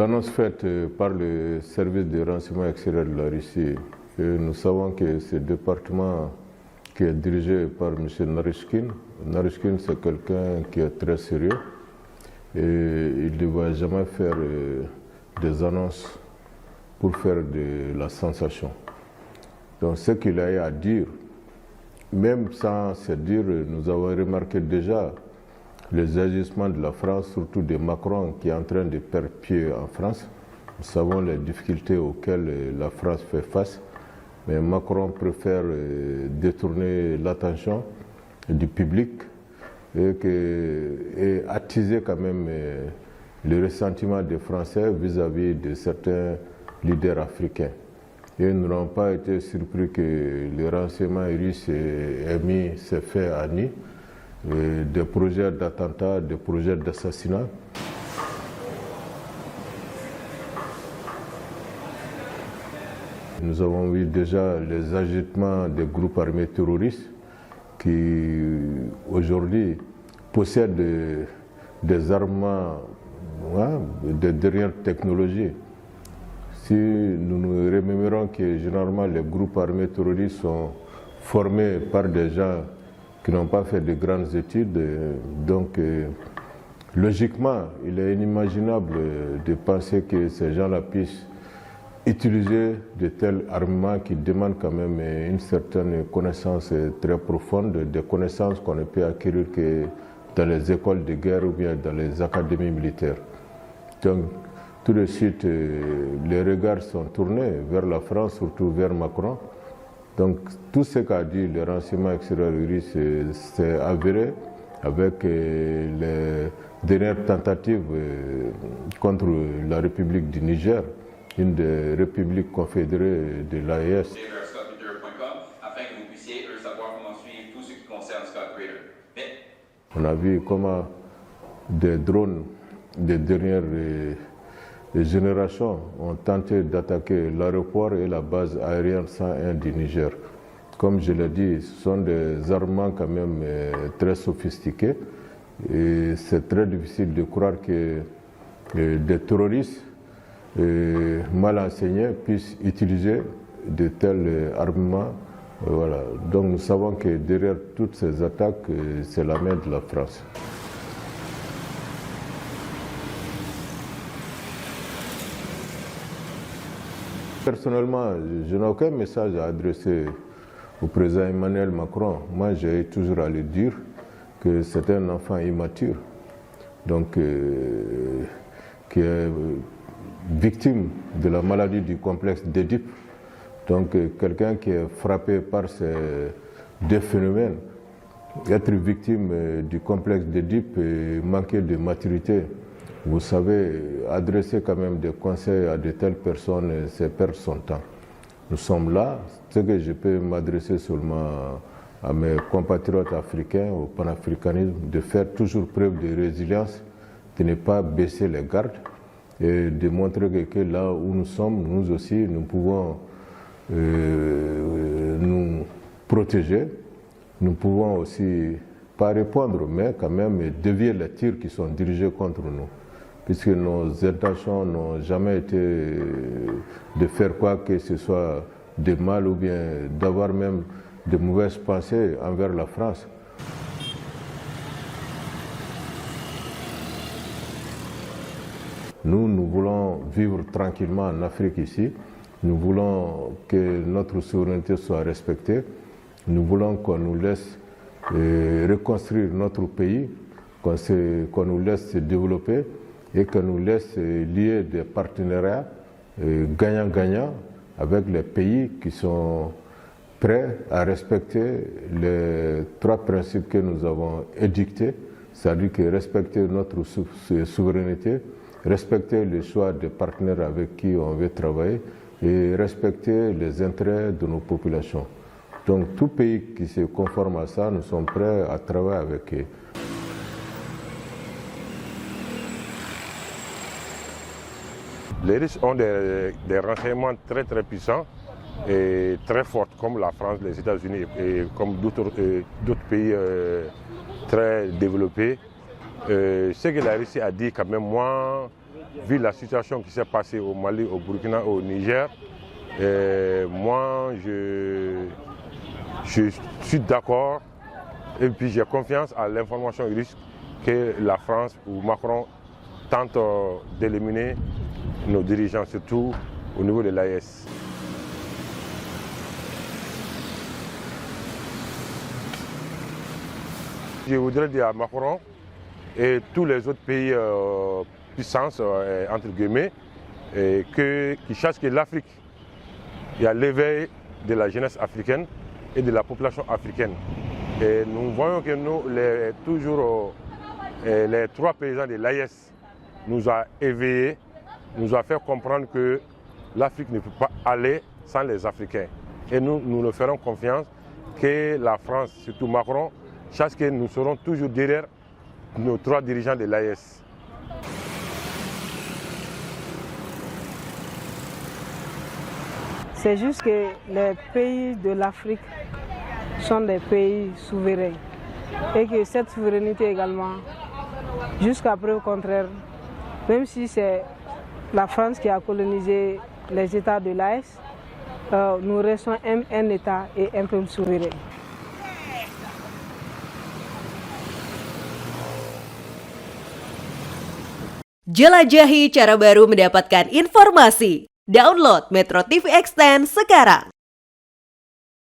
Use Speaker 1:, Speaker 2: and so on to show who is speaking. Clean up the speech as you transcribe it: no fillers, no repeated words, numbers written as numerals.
Speaker 1: l'annonce faite par le service de renseignement extérieur de la Russie, nous savons que ce département qui est dirigé par M. Naryshkin. Naryshkin, c'est quelqu'un qui est très sérieux et il ne va jamais faire des annonces pour faire de la sensation. Donc ce qu'il a eu à dire, même sans se dire, nous avons remarqué déjà les agissements de la France, surtout de Macron qui est en train de perdre pied en France. Nous savons les difficultés auxquelles la France fait face, mais Macron préfère détourner l'attention du public et attiser quand même le ressentiment des Français vis-à-vis de certains leaders africains. Et nous n'avons pas été surpris que le renseignement russe ait mis ses faits à nu, des projets d'attentats, des projets d'assassinat. Nous avons vu déjà les agitements des groupes armés terroristes qui aujourd'hui possèdent des armements de dernière technologie. Si nous nous remémorons que généralement les groupes armés terroristes sont formés par des gens qui n'ont pas fait de grandes études, donc logiquement il est inimaginable de penser que ces gens-là puissent utiliser de tels armements qui demandent quand même une certaine connaissance très profonde, des connaissances qu'on ne peut acquérir que dans les écoles de guerre ou bien dans les académies militaires. Donc tout de suite, les regards sont tournés vers la France, surtout vers Macron. Donc tout ce qu'a dit le renseignement extérieur russe s'est avéré avec les dernières tentatives contre la République du Niger, une des républiques confédérées de l'AES. On a vu comment des drones des dernières générations ont tenté d'attaquer l'aéroport et la base aérienne 101 du Niger. Comme je l'ai dit, ce sont des armements quand même très sophistiqués et c'est très difficile de croire que des terroristes mal enseignés puissent utiliser de tels armements. Voilà. Donc nous savons que derrière toutes ces attaques, c'est la main de la France. Personnellement, je n'ai aucun message à adresser au président Emmanuel Macron. Moi, j'ai toujours à lui dire que c'est un enfant immature, donc qui est victime de la maladie du complexe d'Édipe. Donc quelqu'un qui est frappé par ces deux phénomènes, être victime du complexe d'Édipe et manquer de maturité. Vous savez, adresser quand même des conseils à de telles personnes, c'est perdre son temps. Nous sommes là, ce que je peux m'adresser seulement à mes compatriotes africains, au panafricanisme, de faire toujours preuve de résilience, de ne pas baisser les gardes et de montrer que là où nous sommes, nous aussi, nous pouvons nous protéger. Nous pouvons aussi, pas répondre, mais quand même dévier les tirs qui sont dirigés contre nous. Puisque nos intentions n'ont jamais été de faire quoi que ce soit de mal ou bien d'avoir même de mauvaises pensées envers la France. Nous voulons vivre tranquillement en Afrique ici. Nous voulons que notre souveraineté soit respectée. Nous voulons qu'on nous laisse reconstruire notre pays, qu'on nous laisse se développer et qu'on nous laisse lier des partenariats gagnant-gagnant avec les pays qui sont prêts à respecter les trois principes que nous avons édictés, c'est-à-dire que respecter notre souveraineté, respecter le choix des partenaires avec qui on veut travailler et respecter les intérêts de nos populations. Donc tout pays qui se conforme à ça, nous sommes prêts à travailler avec eux.
Speaker 2: Les Russes ont des renseignements très puissants et très forts, comme la France, les États-Unis et comme d'autres pays très développés. Ce que la Russie a dit, quand même, moi, vu la situation qui s'est passée au Mali, au Burkina, au Niger, moi je suis d'accord et puis j'ai confiance à l'information russe que la France ou Macron tente d'éliminer nos dirigeants, surtout au niveau de l'AES. Je voudrais dire à Macron et tous les autres pays puissances, entre guillemets, qui cherchent que l'Afrique, il y a l'éveil de la jeunesse africaine et de la population africaine. Et nous voyons que nous, les trois présidents de l'AES nous ont éveillés, nous ont fait comprendre que l'Afrique ne peut pas aller sans les Africains. Et nous leur ferons confiance que la France, surtout Macron, sache que nous serons toujours derrière nos trois dirigeants de l'AES.
Speaker 3: C'est juste que les pays de l'Afrique sont des pays souverains et que cette souveraineté également, jusqu'à preuve contraire, même si c'est la France qui a colonisé les États de l'AES, nous restons un État et un peuple souverain.
Speaker 4: Jelajahi cara baru mendapatkan informasi. Download Metro TV Extend sekarang.